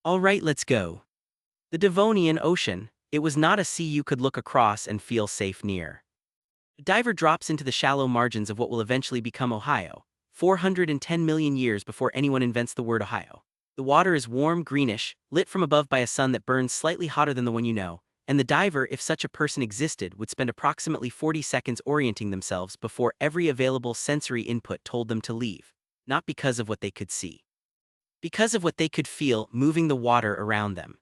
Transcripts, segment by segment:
Alright, let's go. The Devonian Ocean. It was not a sea you could look across and feel safe near. A diver drops into the shallow margins of what will eventually become Ohio, 410 million years before anyone invents the word Ohio. The water is warm, greenish, lit from above by a sun that burns slightly hotter than the one you know, and the diver, if such a person existed, would spend approximately 40 seconds orienting themselves before every available sensory input told them to leave, not because of what they could see, because of what they could feel moving the water around them.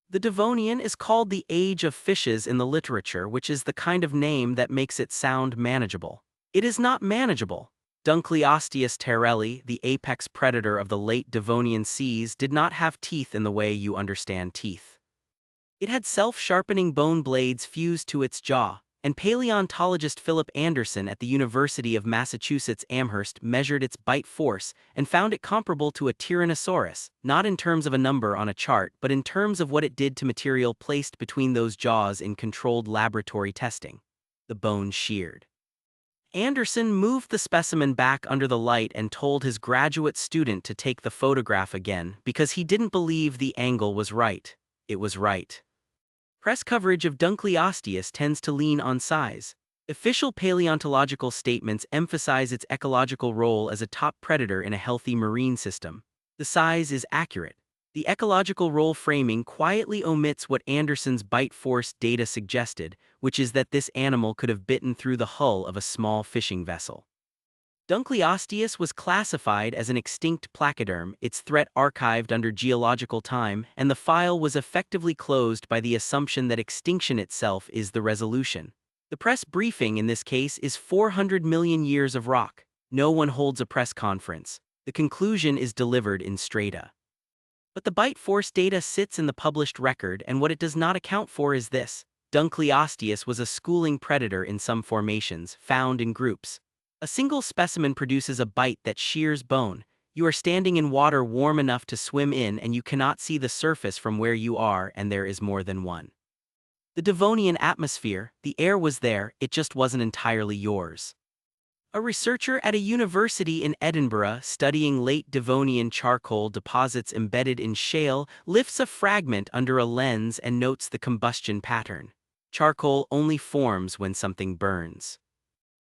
The Devonian is called the Age of Fishes in the literature, which is the kind of name that makes it sound manageable. It is not manageable. Dunkleosteus terrelli, the apex predator of the late Devonian seas, did not have teeth in the way you understand teeth. It had self-sharpening bone blades fused to its jaw, and paleontologist Philip Anderson at the University of Massachusetts Amherst measured its bite force and found it comparable to a Tyrannosaurus, not in terms of a number on a chart but in terms of what it did to material placed between those jaws in controlled laboratory testing. The bone sheared. Anderson moved the specimen back under the light and told his graduate student to take the photograph again because he didn't believe the angle was right. It was right. Press coverage of Dunkleosteus tends to lean on size. Official paleontological statements emphasize its ecological role as a top predator in a healthy marine system. The size is accurate. The ecological role framing quietly omits what Anderson's bite force data suggested, which is that this animal could have bitten through the hull of a small fishing vessel. Dunkleosteus was classified as an extinct placoderm, its threat archived under geological time, and the file was effectively closed by the assumption that extinction itself is the resolution. The press briefing in this case is 400 million years of rock. No one holds a press conference. The conclusion is delivered in strata. But the bite force data sits in the published record, and what it does not account for is this. Dunkleosteus was a schooling predator in some formations, found in groups. A single specimen produces a bite that shears bone. You are standing in water warm enough to swim in and you cannot see the surface from where you are, and there is more than one. The Devonian atmosphere, the air was there, it just wasn't entirely yours. A researcher at a university in Edinburgh studying late Devonian charcoal deposits embedded in shale lifts a fragment under a lens and notes the combustion pattern. Charcoal only forms when something burns.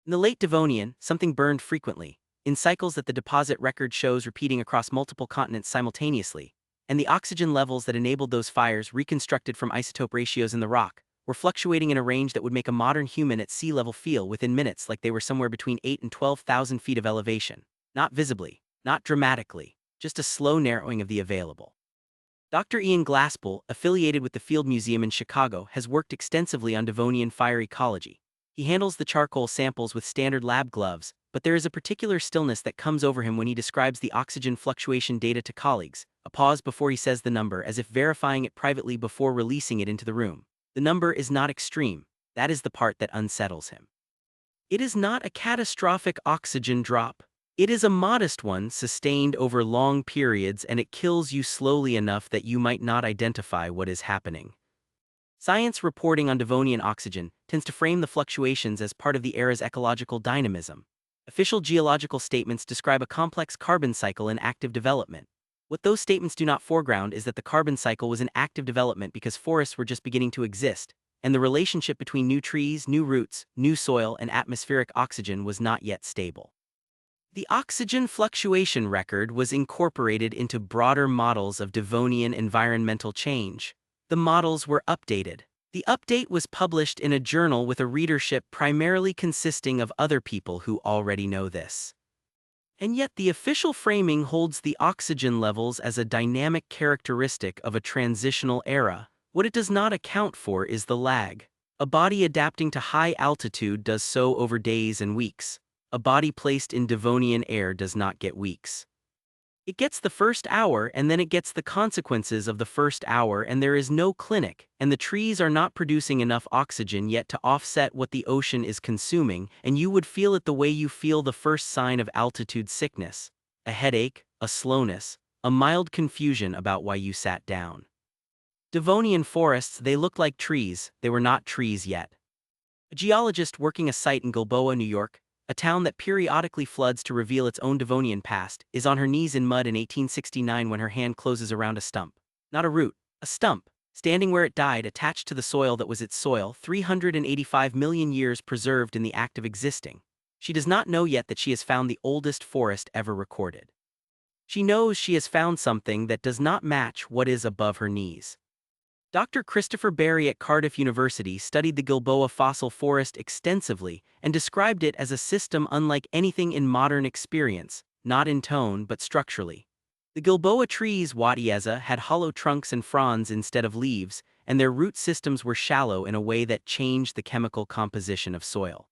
In the late Devonian, something burned frequently, in cycles that the deposit record shows repeating across multiple continents simultaneously, and the oxygen levels that enabled those fires, reconstructed from isotope ratios in the rock, were fluctuating in a range that would make a modern human at sea level feel within minutes like they were somewhere between 8 and 12,000 feet of elevation. Not visibly, not dramatically, just a slow narrowing of the available. Dr. Ian Glasspool, affiliated with the Field Museum in Chicago, has worked extensively on Devonian fire ecology. He handles the charcoal samples with standard lab gloves, but there is a particular stillness that comes over him when he describes the oxygen fluctuation data to colleagues, a pause before he says the number as if verifying it privately before releasing it into the room. The number is not extreme. That is the part that unsettles him. It is not a catastrophic oxygen drop. It is a modest one sustained over long periods, and it kills you slowly enough that you might not identify what is happening. Science reporting on Devonian oxygen tends to frame the fluctuations as part of the era's ecological dynamism. Official geological statements describe a complex carbon cycle in active development. What those statements do not foreground is that the carbon cycle was in active development because forests were just beginning to exist, and the relationship between new trees, new roots, new soil, and atmospheric oxygen was not yet stable. The oxygen fluctuation record was incorporated into broader models of Devonian environmental change. The models were updated. The update was published in a journal with a readership primarily consisting of other people who already know this. And yet the official framing holds the oxygen levels as a dynamic characteristic of a transitional era. What it does not account for is the lag. A body adapting to high altitude does so over days and weeks. A body placed in Devonian air does not get weeks. It gets the first hour, and then it gets the consequences of the first hour, and there is no clinic, and the trees are not producing enough oxygen yet to offset what the ocean is consuming, and you would feel it the way you feel the first sign of altitude sickness: a headache, a slowness, a mild confusion about why you sat down. Devonian forests, they look like trees, they were not trees yet. A geologist working a site in Gilboa, New York, a town that periodically floods to reveal its own Devonian past, is on her knees in mud in 1869 when her hand closes around a stump. Not a root, a stump, standing where it died attached to the soil that was its soil, 385 million years preserved in the act of existing. She does not know yet that she has found the oldest forest ever recorded. She knows she has found something that does not match what is above her knees. Dr. Christopher Berry at Cardiff University studied the Gilboa fossil forest extensively and described it as a system unlike anything in modern experience, not in tone but structurally. The Gilboa trees Wadieza had hollow trunks and fronds instead of leaves, and their root systems were shallow in a way that changed the chemical composition of soil.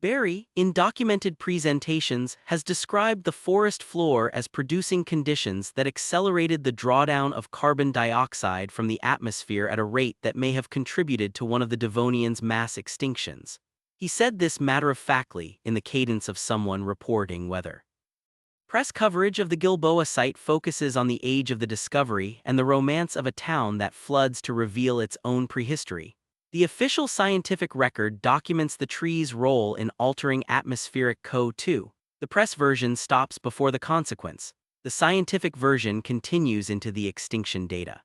Berry, in documented presentations, has described the forest floor as producing conditions that accelerated the drawdown of carbon dioxide from the atmosphere at a rate that may have contributed to one of the Devonian's mass extinctions. He said this matter-of-factly in the cadence of someone reporting weather. Press coverage of the Gilboa site focuses on the age of the discovery and the romance of a town that floods to reveal its own prehistory. The official scientific record documents the tree's role in altering atmospheric CO2. The press version stops before the consequence. The scientific version continues into the extinction data.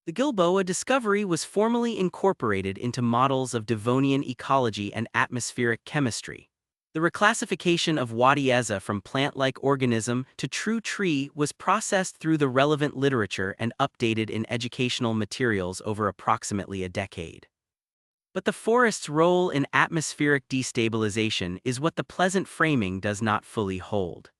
The Gilboa discovery was formally incorporated into models of Devonian ecology and atmospheric chemistry. The reclassification of Wadieza from plant-like organism to true tree was processed through the relevant literature and updated in educational materials over approximately a decade. But the forest's role in atmospheric destabilization is what the pleasant framing does not fully hold.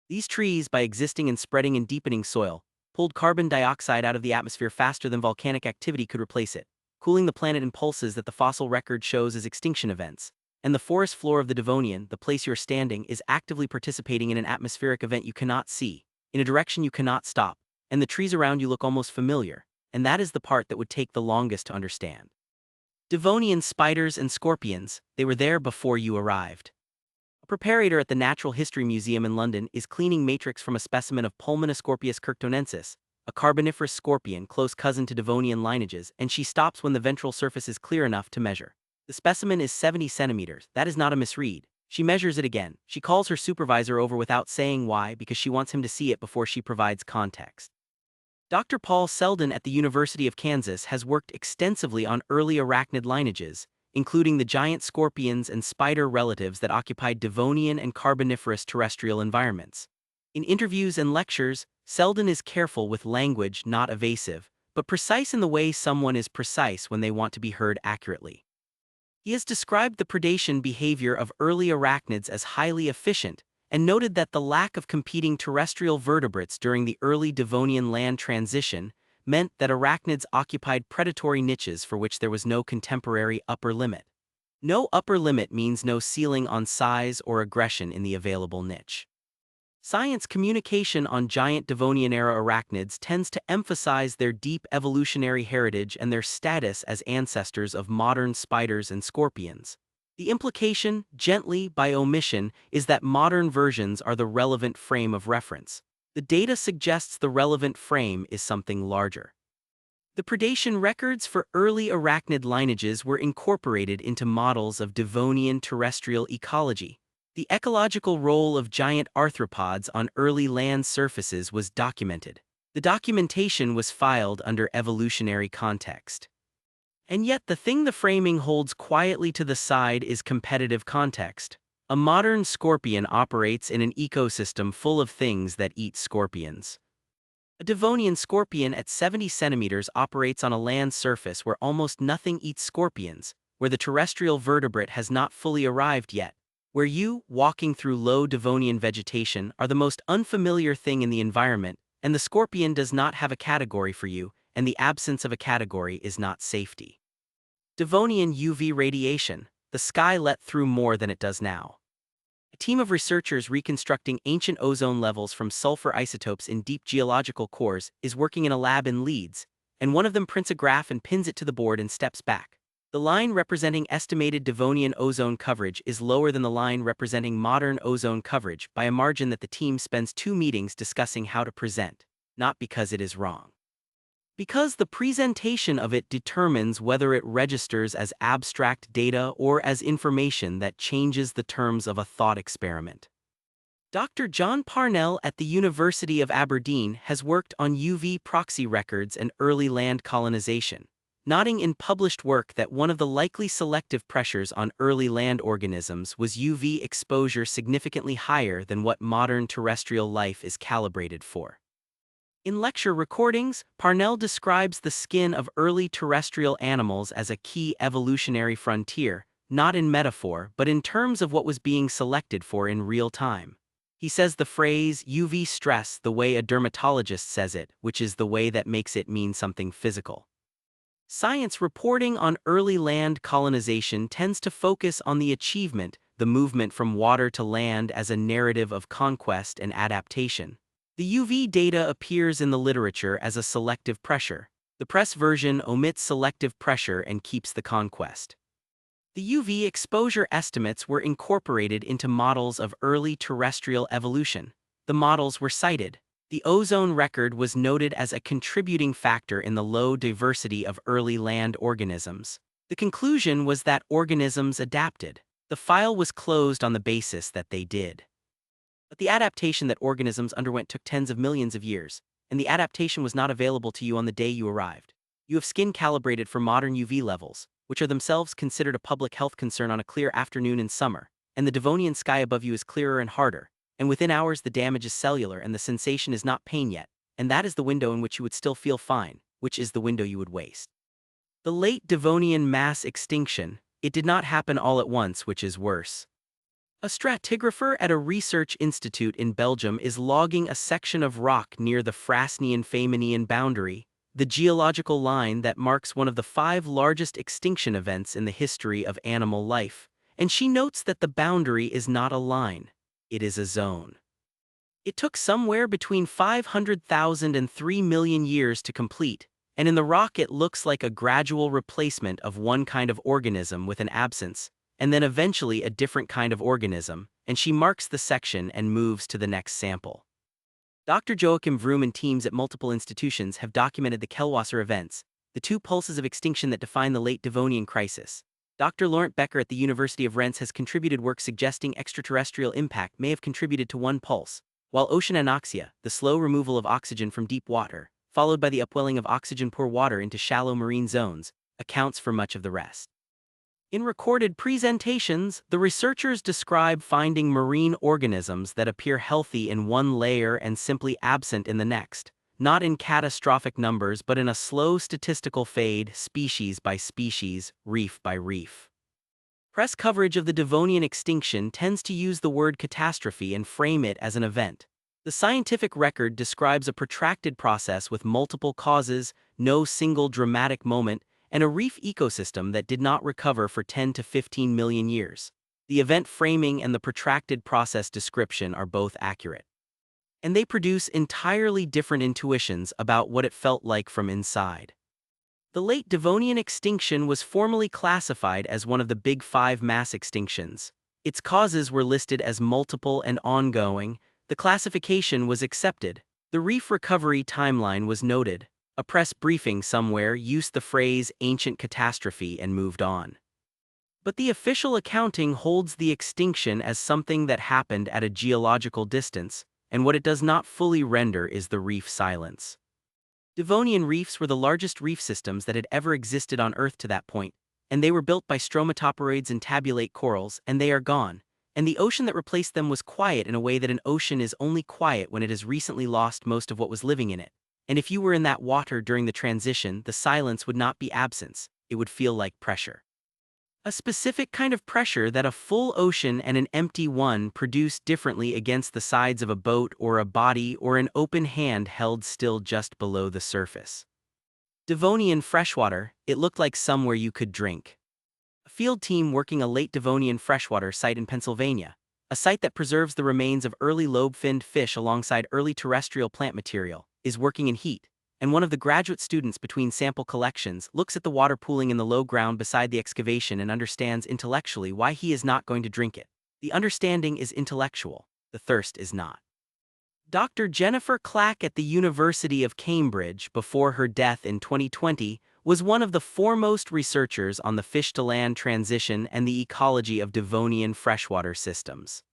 These trees, by existing and spreading in deepening soil, pulled carbon dioxide out of the atmosphere faster than volcanic activity could replace it, cooling the planet in pulses that the fossil record shows as extinction events. And the forest floor of the Devonian, the place you're standing, is actively participating in an atmospheric event you cannot see, in a direction you cannot stop, and the trees around you look almost familiar, and that is the part that would take the longest to understand. Devonian spiders and scorpions, they were there before you arrived. A preparator at the Natural History Museum in London is cleaning matrix from a specimen of Pulmonoscorpius kirktonensis, a carboniferous scorpion close cousin to Devonian lineages, and she stops when the ventral surface is clear enough to measure. The specimen is 70 centimeters, that is not a misread. She measures it again. She calls her supervisor over without saying why because she wants him to see it before she provides context. Dr. Paul Selden at the University of Kansas has worked extensively on early arachnid lineages, including the giant scorpions and spider relatives that occupied Devonian and Carboniferous terrestrial environments. In interviews and lectures, Selden is careful with language, not evasive, but precise in the way someone is precise when they want to be heard accurately. He has described the predation behavior of early arachnids as highly efficient, and noted that the lack of competing terrestrial vertebrates during the early Devonian land transition meant that arachnids occupied predatory niches for which there was no contemporary upper limit. No upper limit means no ceiling on size or aggression in the available niche. Science communication on giant Devonian-era arachnids tends to emphasize their deep evolutionary heritage and their status as ancestors of modern spiders and scorpions. The implication, gently by omission, is that modern versions are the relevant frame of reference. The data suggests the relevant frame is something larger. The predation records for early arachnid lineages were incorporated into models of Devonian terrestrial ecology. The ecological role of giant arthropods on early land surfaces was documented. The documentation was filed under evolutionary context. And yet the thing the framing holds quietly to the side is competitive context. A modern scorpion operates in an ecosystem full of things that eat scorpions. A Devonian scorpion at 70 centimeters operates on a land surface where almost nothing eats scorpions, where the terrestrial vertebrate has not fully arrived yet, where you, walking through low Devonian vegetation, are the most unfamiliar thing in the environment, and the scorpion does not have a category for you, and the absence of a category is not safety. Devonian UV radiation, the sky let through more than it does now. A team of researchers reconstructing ancient ozone levels from sulfur isotopes in deep geological cores is working in a lab in Leeds, and one of them prints a graph and pins it to the board and steps back. The line representing estimated Devonian ozone coverage is lower than the line representing modern ozone coverage by a margin that the team spends 2 meetings discussing how to present, not because it is wrong. Because the presentation of it determines whether it registers as abstract data or as information that changes the terms of a thought experiment. Dr. John Parnell at the University of Aberdeen has worked on UV proxy records and early land colonization, noting in published work that one of the likely selective pressures on early land organisms was UV exposure significantly higher than what modern terrestrial life is calibrated for. In lecture recordings, Parnell describes the skin of early terrestrial animals as a key evolutionary frontier, not in metaphor but in terms of what was being selected for in real time. He says the phrase UV stress the way a dermatologist says it, which is the way that makes it mean something physical. Science reporting on early land colonization tends to focus on the achievement, the movement from water to land as a narrative of conquest and adaptation. The UV data appears in the literature as a selective pressure. The press version omits selective pressure and keeps the conquest. The UV exposure estimates were incorporated into models of early terrestrial evolution. The models were cited. The ozone record was noted as a contributing factor in the low diversity of early land organisms. The conclusion was that organisms adapted. The file was closed on the basis that they did. But the adaptation that organisms underwent took tens of millions of years, and the adaptation was not available to you on the day you arrived. You have skin calibrated for modern UV levels, which are themselves considered a public health concern on a clear afternoon in summer, and the Devonian sky above you is clearer and harder, and within hours the damage is cellular and the sensation is not pain yet, and that is the window in which you would still feel fine, which is the window you would waste. The late Devonian mass extinction, it did not happen all at once, which is worse. A stratigrapher at a research institute in Belgium is logging a section of rock near the Frasnian-Famanian boundary, the geological line that marks one of the 5 largest extinction events in the history of animal life, and she notes that the boundary is not a line, it is a zone. It took somewhere between 500,000 and 3 million years to complete, and in the rock it looks like a gradual replacement of one kind of organism with an absence, and then eventually a different kind of organism, and she marks the section and moves to the next sample. Dr. Joachim Vroom and teams at multiple institutions have documented the Kellwasser events, the 2 pulses of extinction that define the late Devonian crisis. Dr. Laurent Becker at the University of Rennes has contributed work suggesting extraterrestrial impact may have contributed to one pulse, while ocean anoxia, the slow removal of oxygen from deep water, followed by the upwelling of oxygen-poor water into shallow marine zones, accounts for much of the rest. In recorded presentations, the researchers describe finding marine organisms that appear healthy in one layer and simply absent in the next, not in catastrophic numbers but in a slow statistical fade, species by species, reef by reef. Press coverage of the Devonian extinction tends to use the word catastrophe and frame it as an event. The scientific record describes a protracted process with multiple causes, no single dramatic moment, and a reef ecosystem that did not recover for 10 to 15 million years. The event framing and the protracted process description are both accurate. And they produce entirely different intuitions about what it felt like from inside. The late Devonian extinction was formally classified as one of the Big 5 mass extinctions. Its causes were listed as multiple and ongoing. The classification was accepted. The reef recovery timeline was noted. A press briefing somewhere used the phrase ancient catastrophe and moved on. But the official accounting holds the extinction as something that happened at a geological distance, and what it does not fully render is the reef silence. Devonian reefs were the largest reef systems that had ever existed on Earth to that point, and they were built by stromatoporoids and tabulate corals, and they are gone. And the ocean that replaced them was quiet in a way that an ocean is only quiet when it has recently lost most of what was living in it. And if you were in that water during the transition, the silence would not be absence, it would feel like pressure. A specific kind of pressure that a full ocean and an empty one produce differently against the sides of a boat or a body or an open hand held still just below the surface. Devonian freshwater, it looked like somewhere you could drink. A field team working a late Devonian freshwater site in Pennsylvania, a site that preserves the remains of early lobe-finned fish alongside early terrestrial plant material, is working in heat, and one of the graduate students between sample collections looks at the water pooling in the low ground beside the excavation and understands intellectually why he is not going to drink it. The understanding is intellectual, the thirst is not. Dr. Jennifer Clack at the University of Cambridge, before her death in 2020, was one of the foremost researchers on the fish-to-land transition and the ecology of Devonian freshwater systems.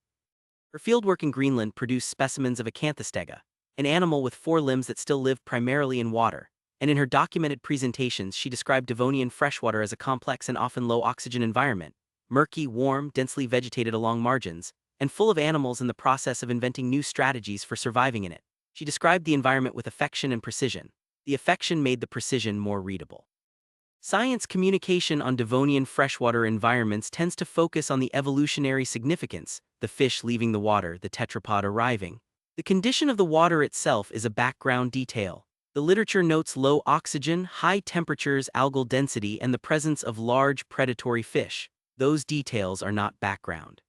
Her fieldwork in Greenland produced specimens of Acanthostega, an animal with 4 limbs that still lived primarily in water, and in her documented presentations she described Devonian freshwater as a complex and often low-oxygen environment, murky, warm, densely vegetated along margins, and full of animals in the process of inventing new strategies for surviving in it. She described the environment with affection and precision. The affection made the precision more readable. Science communication on Devonian freshwater environments tends to focus on the evolutionary significance, the fish leaving the water, the tetrapod arriving. The condition of the water itself is a background detail. The literature notes low oxygen, high temperatures, algal density, and the presence of large predatory fish. Those details are not background.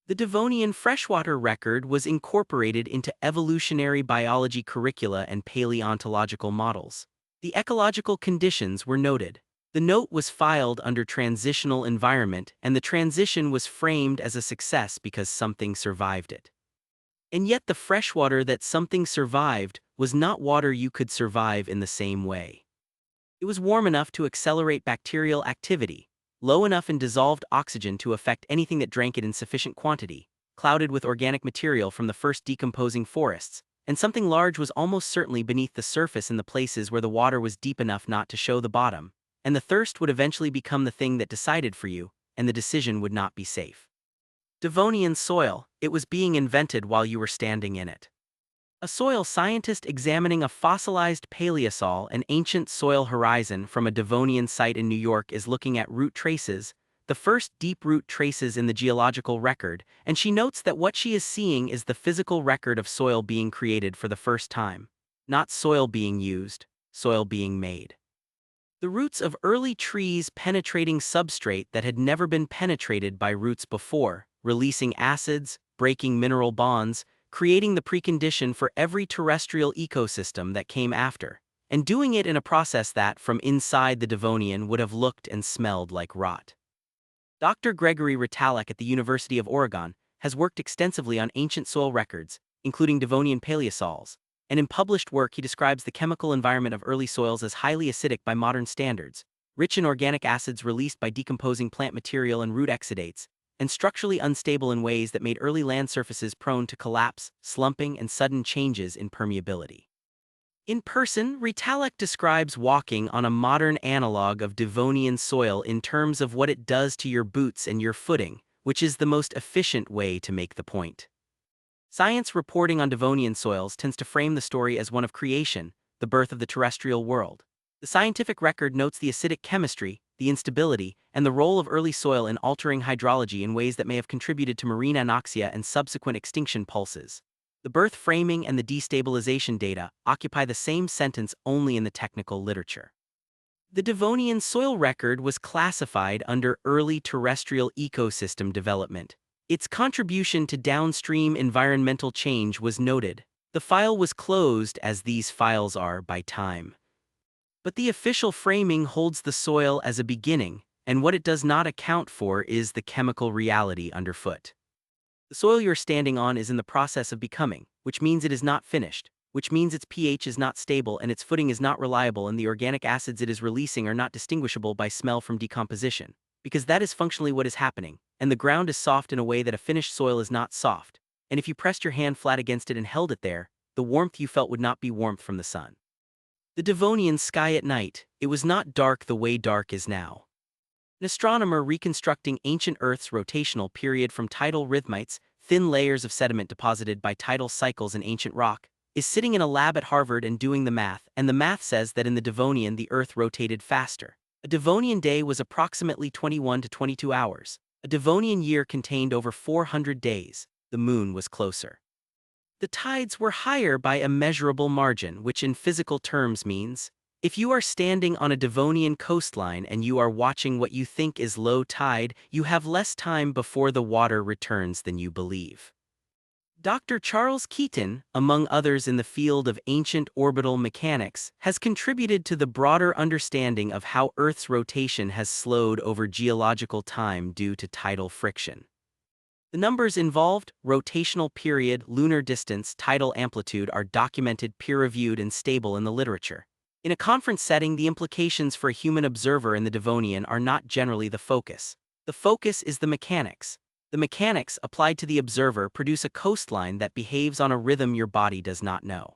The Devonian freshwater record was incorporated into evolutionary biology curricula and paleontological models. The ecological conditions were noted. The note was filed under transitional environment, and the transition was framed as a success because something survived it. And yet the freshwater that something survived was not water you could survive in the same way. It was warm enough to accelerate bacterial activity, low enough in dissolved oxygen to affect anything that drank it in sufficient quantity, clouded with organic material from the first decomposing forests, and something large was almost certainly beneath the surface in the places where the water was deep enough not to show the bottom, and the thirst would eventually become the thing that decided for you, and the decision would not be safe. Devonian soil, it was being invented while you were standing in it. A soil scientist examining a fossilized paleosol, an ancient soil horizon from a Devonian site in New York, is looking at root traces, the first deep root traces in the geological record, and she notes that what she is seeing is the physical record of soil being created for the first time. Not soil being used, soil being made. The roots of early trees penetrating substrate that had never been penetrated by roots before, releasing acids, breaking mineral bonds, creating the precondition for every terrestrial ecosystem that came after, and doing it in a process that, from inside the Devonian, would have looked and smelled like rot. Dr. Gregory Ritalik at the University of Oregon has worked extensively on ancient soil records, including Devonian paleosols, and in published work he describes the chemical environment of early soils as highly acidic by modern standards, rich in organic acids released by decomposing plant material and root exudates, and structurally unstable in ways that made early land surfaces prone to collapse, slumping, and sudden changes in permeability. In person, Ritalik describes walking on a modern analog of Devonian soil in terms of what it does to your boots and your footing, which is the most efficient way to make the point. Science reporting on Devonian soils tends to frame the story as one of creation, the birth of the terrestrial world. The scientific record notes the acidic chemistry, the instability, and the role of early soil in altering hydrology in ways that may have contributed to marine anoxia and subsequent extinction pulses. The birth framing and the destabilization data occupy the same sentence only in the technical literature. The Devonian soil record was classified under early terrestrial ecosystem development. Its contribution to downstream environmental change was noted. The file was closed, as these files are, by time. But the official framing holds the soil as a beginning, and what it does not account for is the chemical reality underfoot. The soil you're standing on is in the process of becoming, which means it is not finished, which means its pH is not stable and its footing is not reliable, and the organic acids it is releasing are not distinguishable by smell from decomposition, because that is functionally what is happening, and the ground is soft in a way that a finished soil is not soft, and if you pressed your hand flat against it and held it there, the warmth you felt would not be warmth from the sun. The Devonian sky at night, it was not dark the way dark is now. An astronomer reconstructing ancient Earth's rotational period from tidal rhythmites, thin layers of sediment deposited by tidal cycles in ancient rock, is sitting in a lab at Harvard and doing the math, and the math says that in the Devonian the Earth rotated faster. A Devonian day was approximately 21 to 22 hours. A Devonian year contained over 400 days. The moon was closer. The tides were higher by a measurable margin, which in physical terms means, if you are standing on a Devonian coastline and you are watching what you think is low tide, you have less time before the water returns than you believe. Dr. Charles Keaton, among others in the field of ancient orbital mechanics, has contributed to the broader understanding of how Earth's rotation has slowed over geological time due to tidal friction. The numbers involved, rotational period, lunar distance, tidal amplitude, are documented, peer-reviewed, and stable in the literature. In a conference setting, the implications for a human observer in the Devonian are not generally the focus. The focus is the mechanics. The mechanics applied to the observer produce a coastline that behaves on a rhythm your body does not know.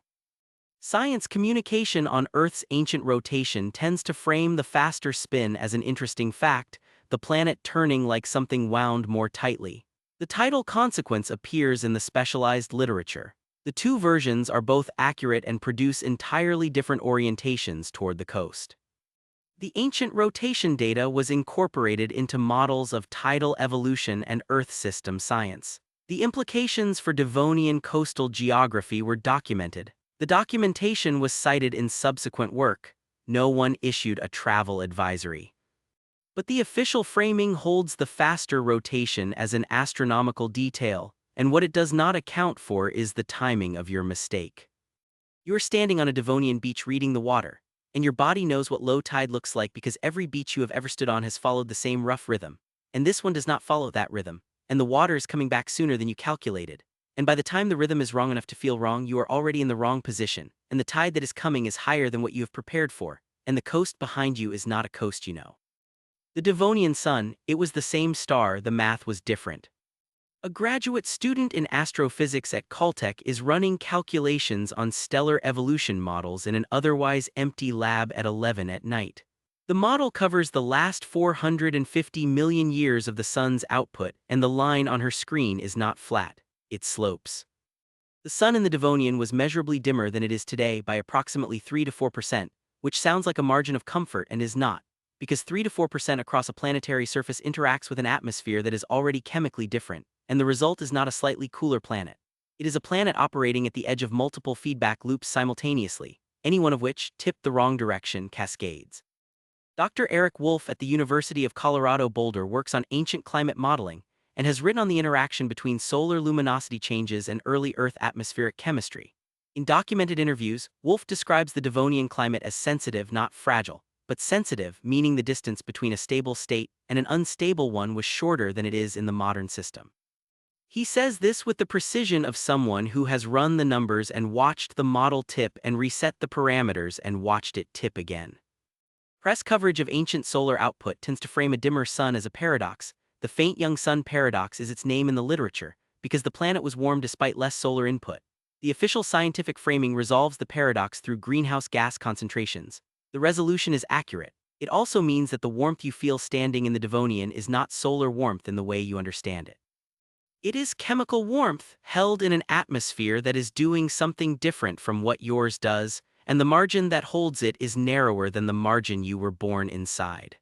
Science communication on Earth's ancient rotation tends to frame the faster spin as an interesting fact, the planet turning like something wound more tightly. The tidal consequence appears in the specialized literature. The two versions are both accurate and produce entirely different orientations toward the coast. The ancient rotation data was incorporated into models of tidal evolution and Earth system science. The implications for Devonian coastal geography were documented. The documentation was cited in subsequent work. No one issued a travel advisory. But the official framing holds the faster rotation as an astronomical detail, and what it does not account for is the timing of your mistake. You're standing on a Devonian beach reading the water, and your body knows what low tide looks like because every beach you have ever stood on has followed the same rough rhythm, and this one does not follow that rhythm, and the water is coming back sooner than you calculated. And by the time the rhythm is wrong enough to feel wrong, you are already in the wrong position, and the tide that is coming is higher than what you have prepared for, and the coast behind you is not a coast you know. The Devonian sun, it was the same star, the math was different. A graduate student in astrophysics at Caltech is running calculations on stellar evolution models in an otherwise empty lab at 11 at night. The model covers the last 450 million years of the sun's output, and the line on her screen is not flat. It slopes. The sun in the Devonian was measurably dimmer than it is today by approximately 3 to 4%, which sounds like a margin of comfort and is not, because 3 to 4% across a planetary surface interacts with an atmosphere that is already chemically different, and the result is not a slightly cooler planet. It is a planet operating at the edge of multiple feedback loops simultaneously, any one of which, tipped the wrong direction, cascades. Dr. Eric Wolf at the University of Colorado Boulder works on ancient climate modeling, and has written on the interaction between solar luminosity changes and early Earth atmospheric chemistry. In documented interviews, Wolf describes the Devonian climate as sensitive, not fragile, but sensitive, meaning the distance between a stable state and an unstable one was shorter than it is in the modern system. He says this with the precision of someone who has run the numbers and watched the model tip and reset the parameters and watched it tip again. Press coverage of ancient solar output tends to frame a dimmer sun as a paradox. The faint young sun paradox is its name in the literature, because the planet was warm despite less solar input. The official scientific framing resolves the paradox through greenhouse gas concentrations. The resolution is accurate. It also means that the warmth you feel standing in the Devonian is not solar warmth in the way you understand it. It is chemical warmth held in an atmosphere that is doing something different from what yours does, and the margin that holds it is narrower than the margin you were born inside.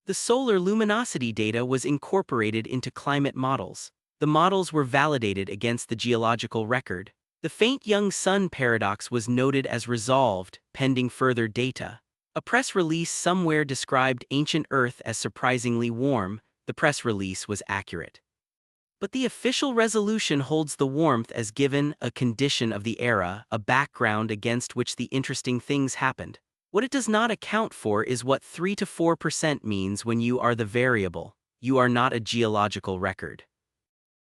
The solar luminosity data was incorporated into climate models. The models were validated against the geological record. The faint young sun paradox was noted as resolved, pending further data. A press release somewhere described ancient Earth as surprisingly warm. The press release was accurate. But the official resolution holds the warmth as given, a condition of the era, a background against which the interesting things happened. What it does not account for is what 3 to 4% means when you are the variable. You are not a geological record.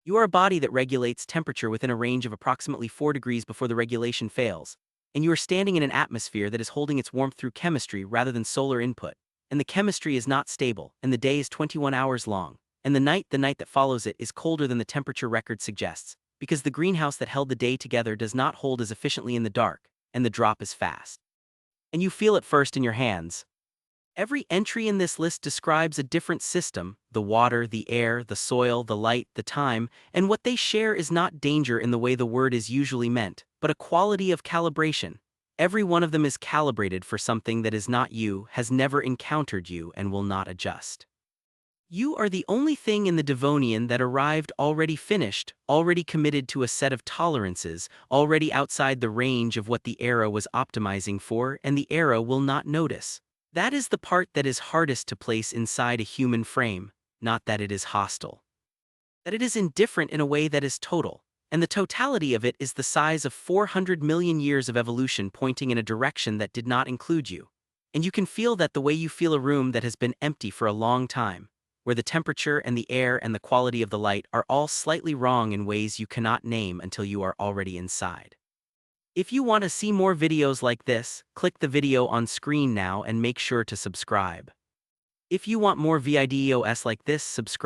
You are a body that regulates temperature within a range of approximately 4 degrees before the regulation fails, and you are standing in an atmosphere that is holding its warmth through chemistry rather than solar input, and the chemistry is not stable, and the day is 21 hours long, and the night that follows it is colder than the temperature record suggests, because the greenhouse that held the day together does not hold as efficiently in the dark, and the drop is fast. And you feel it first in your hands. Every entry in this list describes a different system: the water, the air, the soil, the light, the time, and what they share is not danger in the way the word is usually meant, but a quality of calibration. Every one of them is calibrated for something that is not you, has never encountered you, and will not adjust. You are the only thing in the Devonian that arrived already finished, already committed to a set of tolerances, already outside the range of what the era was optimizing for, and the era will not notice. That is the part that is hardest to place inside a human frame, not that it is hostile. That it is indifferent in a way that is total, and the totality of it is the size of 400 million years of evolution pointing in a direction that did not include you. And you can feel that the way you feel a room that has been empty for a long time, where the temperature and the air and the quality of the light are all slightly wrong in ways you cannot name until you are already inside. If you want to see more videos like this, click the video on screen now and make sure to subscribe. If you want more videos like this, subscribe.